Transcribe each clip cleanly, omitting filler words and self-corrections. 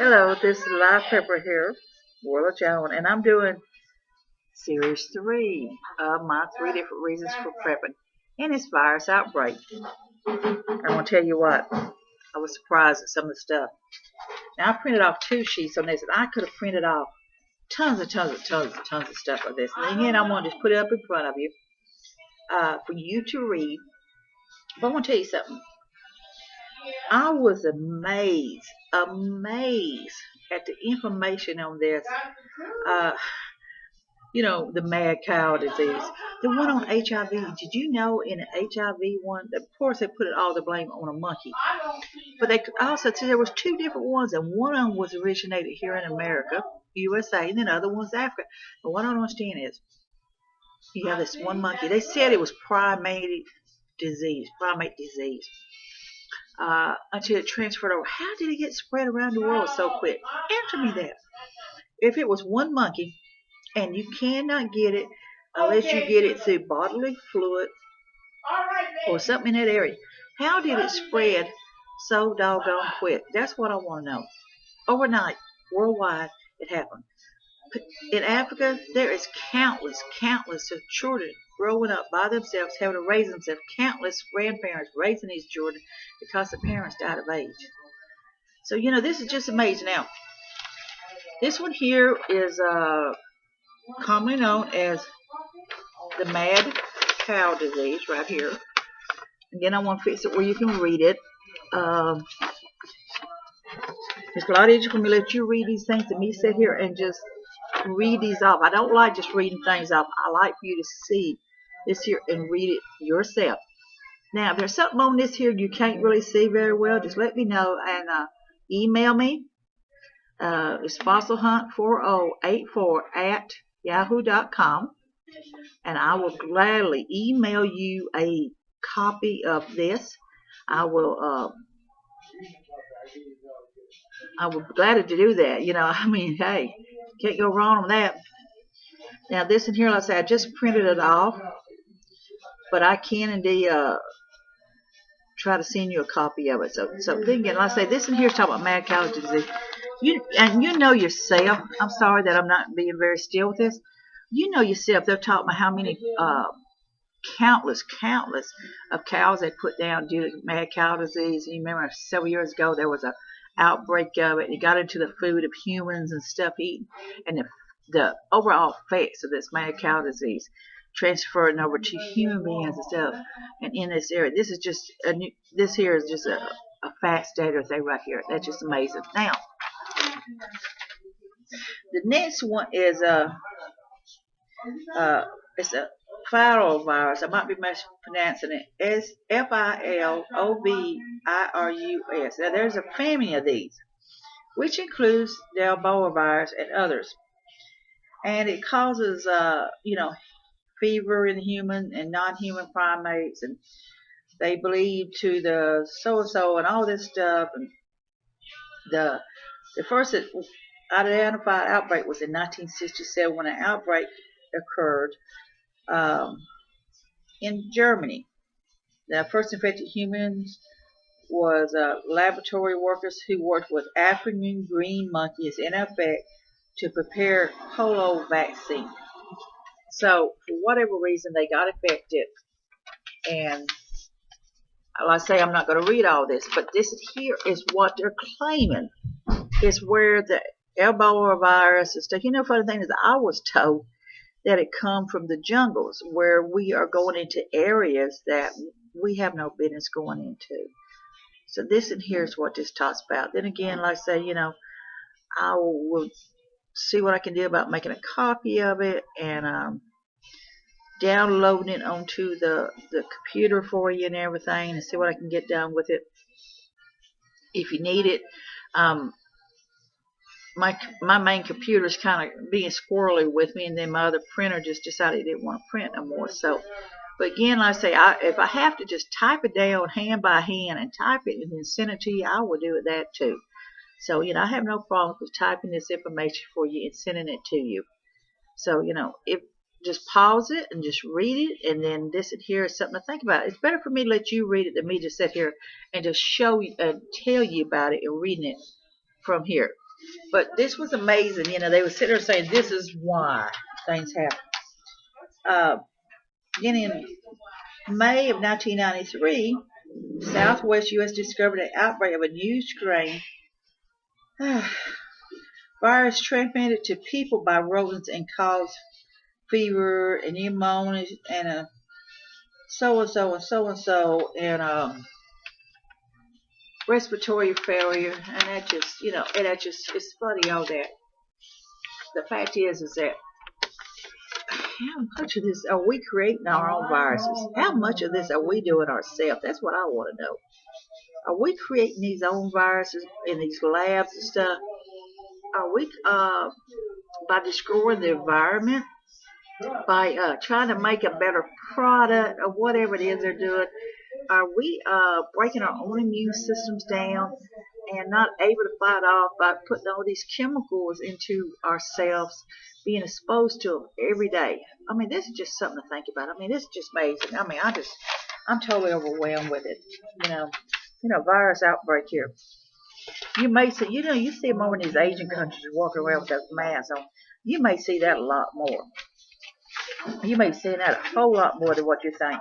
Hello, this is Live Pepper here, World of Joan, and I'm doing Series 3 of my 3 different reasons for prepping, and it's virus outbreak. I want to tell you what, I was surprised at some of the stuff. Now, I printed off 2 sheets on this, and I could have printed off tons of stuff of this. And again, I want to just put it up in front of you for you to read. But I want to tell you something. I was amazed at the information on this. Uh, the mad cow disease. The one on HIV. Did you know in the HIV one, of course they put all the blame on a monkey. But they also said there was 2 different ones, and one of them was originated here in America, USA, and then the other one's Africa. And what I don't understand is, you have this one monkey. They said it was primate disease. Until it transferred over. How did it get spread around the world so quick? Answer me that. If it was one monkey, and you cannot get it unless you get it through bodily fluid or something in that area, how did it spread so doggone quick? That's what I want to know. Overnight, worldwide, it happened. In Africa, there is countless of children growing up by themselves, having to raise themselves, countless grandparents raising these children because the parents died of age. So, this is just amazing. Now, this one here is commonly known as the mad cow disease right here. Again, I want to fix it where you can read it. It's a lot easier for me to let you read these things than me sit here and just read these off. I don't like just reading things off. I like for you to see this here and read it yourself. Now, if there's something on this here you can't really see very well, just let me know and email me. It's fossilhunt4084@yahoo.com, and I will gladly email you a copy of this. I will be glad to do that. Hey, can't go wrong with that. Now, this in here, like I say, I just printed it off, but I can indeed try to send you a copy of it. So thinking, like I say, this in here is talking about mad cow disease. You know yourself. I'm sorry that I'm not being very still with this. You know yourself. They're talking about how many countless of cows they put down due to mad cow disease. And you remember several years ago there was a outbreak of it. It got into the food of humans and stuff eaten, and the overall effects of this mad cow disease transferring over to human beings and stuff. And in this area, this here is just a fact stater thing right here. That's just amazing. Now, the next one is it's a viral virus. I might be mispronouncing it. It's FILOVIRUS. Now, there's a family of these, which includes the Ebola virus and others. And it causes, fever in human and non-human primates, and they believe to the so-and-so and all this stuff. And the first identified outbreak was in 1967 when an outbreak occurred in Germany. The first infected humans was laboratory workers who worked with African green monkeys in effect to prepare polio vaccine. So, for whatever reason, they got infected. And, like I say, I'm not going to read all this, but this here is what they're claiming is where the Ebola virus is stuff. Funny thing is, I was told that it come from the jungles where we are going into areas that we have no business going into. So this in here is what this talks about. Then again, like I say, I will see what I can do about making a copy of it and downloading it onto the computer for you and everything, and see what I can get done with it. If you need it, my main computer is kind of being squirrely with me, and then my other printer just decided it didn't want to print no more. So, but again, like I say, if I have to just type it down hand by hand and type it and then send it to you, I will do that too. So, I have no problem with typing this information for you and sending it to you. So, if just pause it and just read it, and then this in here is something to think about. It's better for me to let you read it than me just sit here and just show you and tell you about it and reading it from here. But this was amazing. They would sit there saying, this is why things happen. Then in May of 1993, Southwest U.S. discovered an outbreak of a new strain virus transmitted to people by rodents and caused fever and pneumonia and so and so and so and so and respiratory failure, and it's funny all that. The fact is that how much of this are we creating our own viruses? How much of this are we doing ourselves? That's what I want to know. Are we creating these own viruses in these labs and stuff? Are we by destroying the environment, by trying to make a better product or whatever it is they're doing? Are we breaking our own immune systems down and not able to fight off by putting all these chemicals into ourselves, being exposed to them every day? I mean, this is just something to think about. I mean, this is just amazing. I mean, I'm totally overwhelmed with it. Virus outbreak here. You may see, you see them over in these Asian countries walking around with those masks on. You may see that a lot more. You may be seeing that a whole lot more than what you think.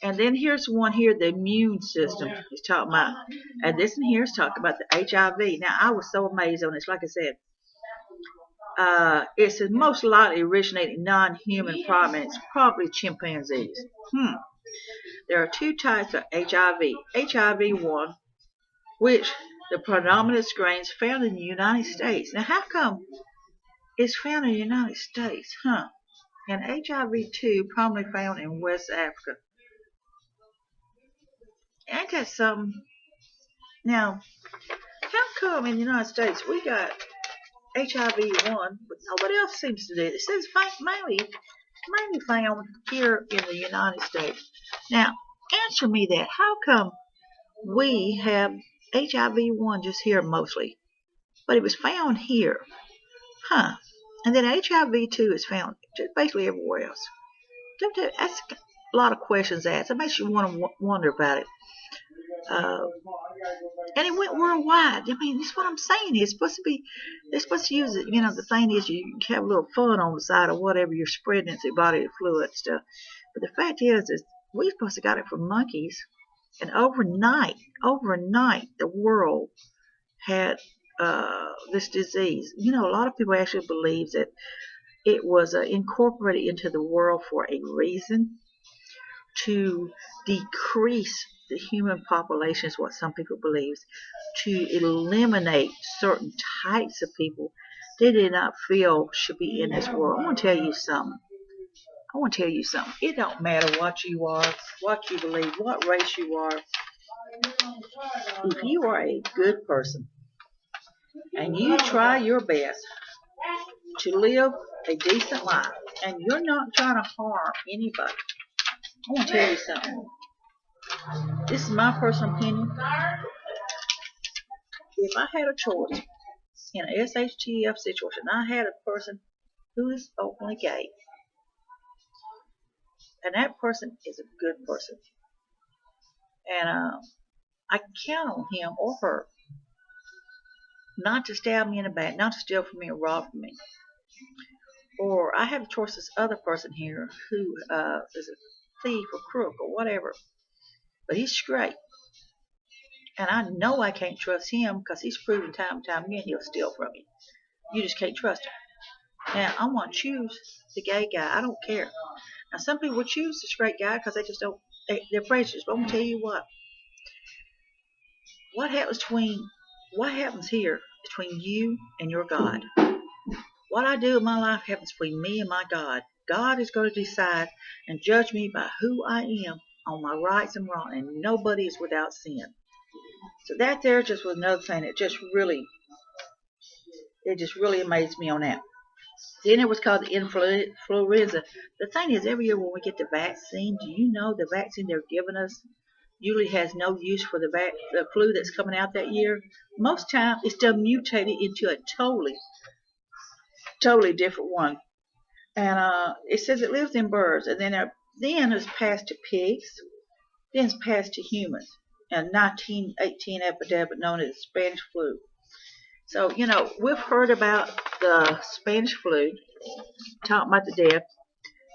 And then here's one here, the immune system is talking about. And this one here is talking about the HIV. Now, I was so amazed on this. Like I said, it says most likely originated in non-human primates, probably chimpanzees. There are two types of HIV. HIV-1, which the predominant strains found in the United States. Now, how come it's found in the United States? And HIV-2, primarily found in West Africa. Ain't that something? Now, how come in the United States we got HIV-1, but nobody else seems to do it? It says mainly found here in the United States. Now, answer me that. How come we have HIV-1 just here mostly, but it was found here? And then HIV-2 is found just basically everywhere else. That's a lot of questions asked. It makes you want to wonder about it. And it went worldwide. I mean, that's what I'm saying. They're supposed to use it. The thing is, you can have a little fun on the side of whatever you're spreading into your body, the fluid and stuff. But the fact is we supposed to got it from monkeys. And overnight, the world had this disease. A lot of people actually believe that it was incorporated into the world for a reason, to decrease the human population is what some people believe, to eliminate certain types of people they did not feel should be in this world. I want to tell you something. It don't matter what you are, what you believe, what race you are. If you are a good person and you try your best to live a decent life and you're not trying to harm anybody, I want to tell you something. This is my personal opinion. If I had a choice in an SHTF situation, I had a person who is openly gay, and that person is a good person, and I count on him or her not to stab me in the back, not to steal from me or rob from me. Or I have a choice this other person here who is a thief or crook or whatever, but he's straight. And I know I can't trust him because he's proven time and time again he'll steal from you. You just can't trust him. Now, I want to choose the gay guy. I don't care. Now, some people choose the straight guy because they just don't, they're prejudiced. But I'm going to tell you what. What happens here between you and your God? What I do in my life happens between me and my God. God is going to decide and judge me by who I am on my rights and wrongs, and nobody is without sin. So that there just was another thing that just really amazed me on that. Then it was called the influenza. The thing is, every year when we get the vaccine, do you know the vaccine they're giving us usually has no use for the flu that's coming out that year? Most times it's done mutated into a totally different one. And it says it lives in birds, and then it's passed to pigs, then it's passed to humans. And 1918 epidemic known as the Spanish flu. So, we've heard about the Spanish flu, talking about the death.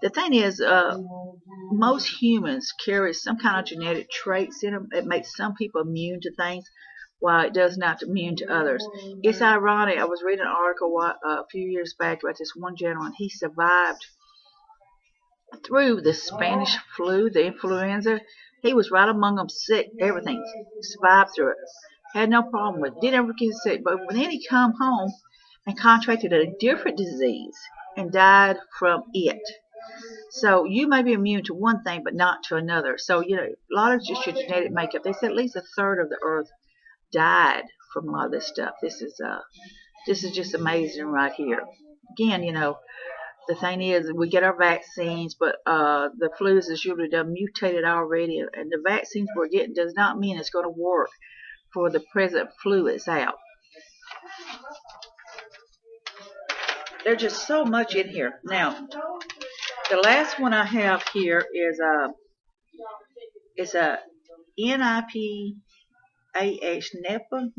The thing is, most humans carry some kind of genetic traits in them that makes some people immune to things, while it does not immune to others. It's ironic. I was reading an article a few years back about this one gentleman. He survived through the Spanish flu, the influenza. He was right among them, sick, everything. Survived through it. Had no problem with it. Didn't ever get sick. But when he come home and contracted a different disease and died from it. So you may be immune to one thing, but not to another. So, a lot of just your genetic makeup. They said at least a third of the earth died from a lot of this stuff. This is just amazing right here. Again, the thing is, we get our vaccines, but the flu is usually done mutated already, and the vaccines we're getting does not mean it's going to work for the present flu that's out. There's just so much in here. Now, the last one I have here is a NIPAH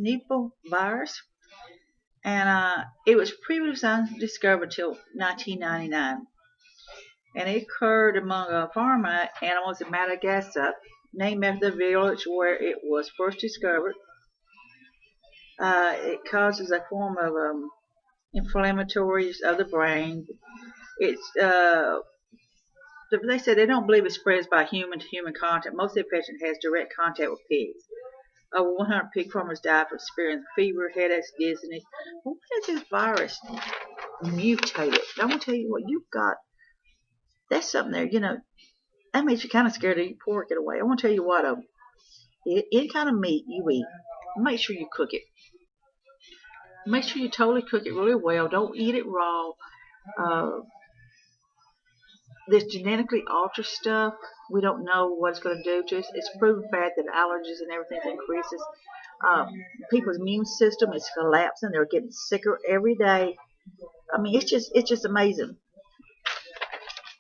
Nipah virus, and it was previously undiscovered until 1999, and it occurred among farm animals in Madagascar, named after the village where it was first discovered. It causes a form of inflammatories of the brain. It's they said they don't believe it spreads by human to human contact. Most of the infection has direct contact with pigs. Over 100 pig farmers died from experiencing fever, headaches, dizziness. Well, what is this virus mutated? I'm gonna tell you what you've got. That's something there. That makes you kind of scared to eat pork in a way. I want to tell you what. Any kind of meat you eat, make sure you cook it. Make sure you totally cook it really well. Don't eat it raw. This genetically altered stuff, we don't know what it's going to do to us. It's proven fact that allergies and everything increases. People's immune system is collapsing. They're getting sicker every day. I mean, it's just amazing.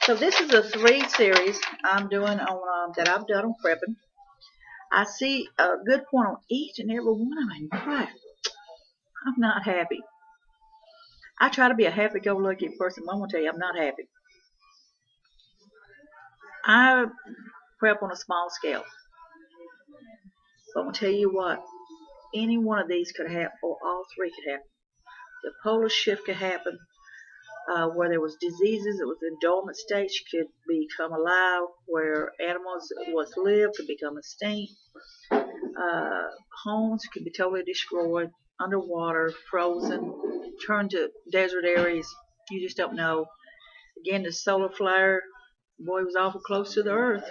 So this is a 3 series I'm doing on that I've done on prepping. I see a good point on each and every one of them. But I'm not happy. I try to be a happy-go-lucky person, but I'm going to tell you, I'm not happy. I prep on a small scale. But I'm going to tell you what, any one of these could happen, or all 3 could happen. The polar shift could happen, where there was diseases that was in dormant states could become alive, where animals that once lived could become extinct. Homes could be totally destroyed, underwater, frozen, turned to desert areas. You just don't know. Again, the solar flare, boy, it was awful close to the earth.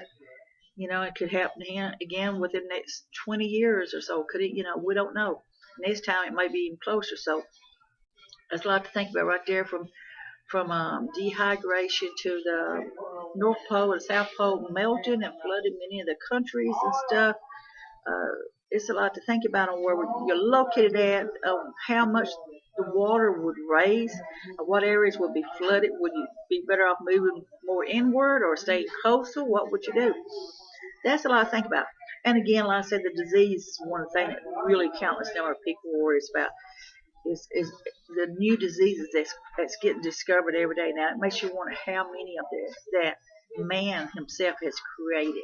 It could happen again within the next 20 years or so. Could it? We don't know. Next time it might be even closer. So that's a lot to think about right there, from dehydration to the North Pole and South Pole melting and flooding many of the countries and stuff. It's a lot to think about on where you're located at, how much the water would raise, what areas would be flooded. Would you be better off moving more inward or staying coastal? What would you do? That's a lot to think about. And again, like I said, the disease is one thing that really countless number of people worry about. Is the new diseases that's getting discovered every day now. It makes you wonder how many of that man himself has created.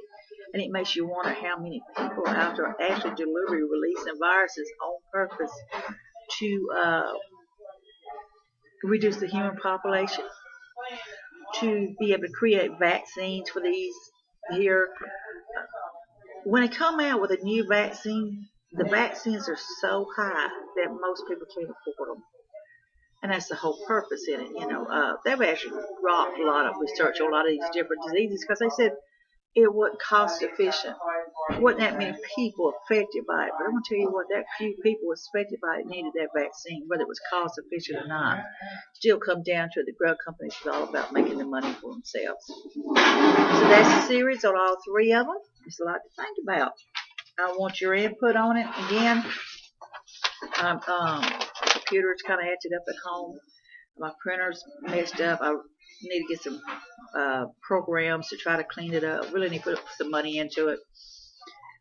And it makes you wonder how many people out there are actually deliberately releasing viruses on purpose to reduce the human population, to be able to create vaccines for these here. When they come out with a new vaccine, the vaccines are so high that most people can't afford them. And that's the whole purpose in it. They've actually dropped a lot of research on a lot of these different diseases because they said it wasn't cost efficient. It wasn't that many people affected by it. But I'm going to tell you what, that few people affected by it needed that vaccine, whether it was cost efficient or not. Still come down to the drug companies is all about making the money for themselves. So that's the series on all 3 of them. It's a lot to think about. I want your input on it. Again, the computer is kind of acted up at home. My printer's messed up. I need to get some programs to try to clean it up. Really need to put some money into it.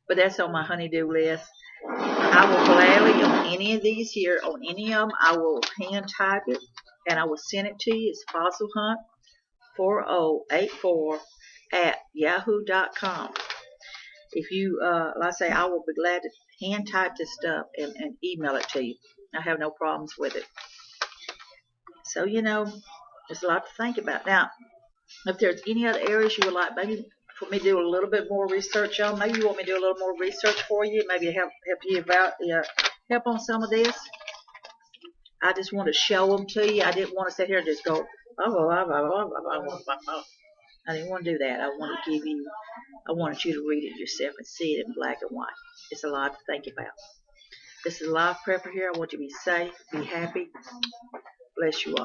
But that's on my honey-do list. I will gladly, on any of of these here, on any of them, I will hand type it and I will send it to you. It's Fossil Hunt 4084 at yahoo.com. If you, like I say, I will be glad to hand type this stuff and email it to you. I have no problems with it. So, you know, there's a lot to think about. Now, if there's any other areas you would like maybe for me to do a little bit more research on, maybe you want me to do a little more research for you, maybe help you about help on some of this. I just want to show them to you. I didn't want to sit here and just go, I didn't want to do that. I wanted you to read it yourself and see it in black and white. It's a lot to think about. This is Live Prepper here. I want you to be safe, be happy. Bless you all.